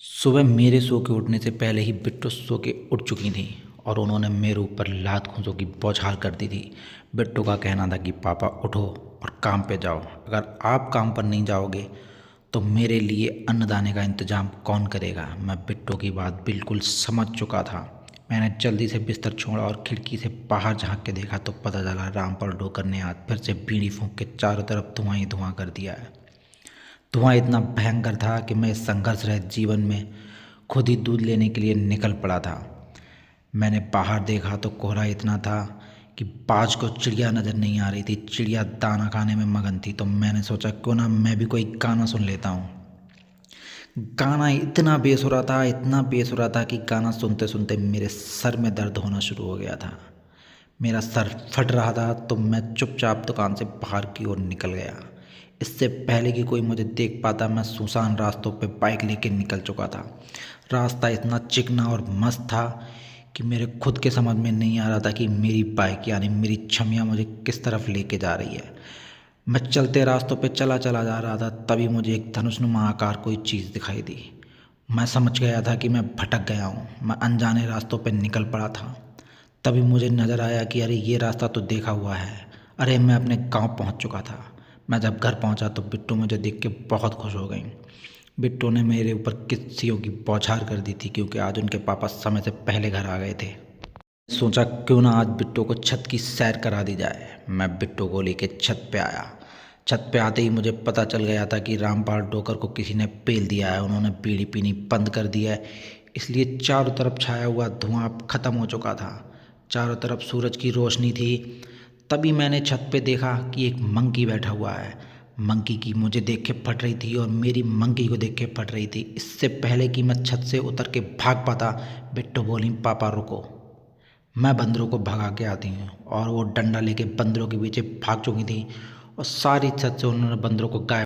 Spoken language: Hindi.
सुबह मेरे सो के उठने से पहले ही बिट्टू सो के उठ चुकी थी और उन्होंने मेरे ऊपर लात घूंसों की बौछार कर दी थी। बिट्टू का कहना था कि पापा उठो और काम पे जाओ, अगर आप काम पर नहीं जाओगे तो मेरे लिए अन्नदाने का इंतजाम कौन करेगा। मैं बिट्टू की बात बिल्कुल समझ चुका था। मैंने जल्दी से बिस्तर छोड़ा और खिड़की से बाहर झांक के देखा तो पता चला रामपाल डोकर ने आज फिर से बीड़ी फूंक के चारों तरफ धुआं ही धुआं कर दिया है। धुआं इतना भयंकर था कि मैं इस संघर्ष रहित जीवन में खुद ही दूध लेने के लिए निकल पड़ा था। मैंने बाहर देखा तो कोहरा इतना था कि बाज को चिड़िया नज़र नहीं आ रही थी। चिड़िया दाना खाने में मगन थी। तो मैंने सोचा क्यों ना मैं भी कोई गाना सुन लेता हूँ। गाना इतना बेसुरा था, इतना बेसुरा था कि गाना सुनते सुनते मेरे सर में दर्द होना शुरू हो गया था। मेरा सर फट रहा था तो मैं चुपचाप दुकान से बाहर की ओर निकल गया। इससे पहले कि कोई मुझे देख पाता मैं सुनसान रास्तों पे बाइक लेके निकल चुका था। रास्ता इतना चिकना और मस्त था कि मेरे खुद के समझ में नहीं आ रहा था कि मेरी बाइक यानी मेरी छमिया मुझे किस तरफ लेके जा रही है। मैं चलते रास्तों पे चला चला जा रहा था, तभी मुझे एक धनुषनुमा आकार कोई चीज़ दिखाई दी। मैं समझ गया था कि मैं भटक गया हूँ। मैं अनजाने रास्तों पे निकल पड़ा था। तभी मुझे नज़र आया कि अरे ये रास्ता तो देखा हुआ है। अरे मैं अपने गांव पहुंच चुका था। मैं जब घर पहुंचा तो बिट्टू मुझे देख के बहुत खुश हो गई। बिट्टू ने मेरे ऊपर किस्सियों की बौछार कर दी थी क्योंकि आज उनके पापा समय से पहले घर आ गए थे। सोचा क्यों ना आज बिट्टू को छत की सैर करा दी जाए। मैं बिट्टू को लेके छत पे आया। छत पे आते ही मुझे पता चल गया था कि रामपाल डोकर को किसी ने पेल दिया है। उन्होंने बीड़ी पीनी बंद कर दिया है, इसलिए चारों तरफ छाया हुआ धुआं अब खत्म हो चुका था। चारों तरफ सूरज की रोशनी थी। तभी मैंने छत पे देखा कि एक मंकी बैठा हुआ है। मंकी की मुझे देख के फट रही थी और मेरी मंकी को देख के फट रही थी। इससे पहले कि मैं छत से उतर के भाग पाता, बिट्टू बोली पापा रुको, मैं बंदरों को भगा के आती हूँ। और वो डंडा लेके बंदरों के पीछे भाग चुकी थी और सारी छत से उन्होंने बंदरों को गायब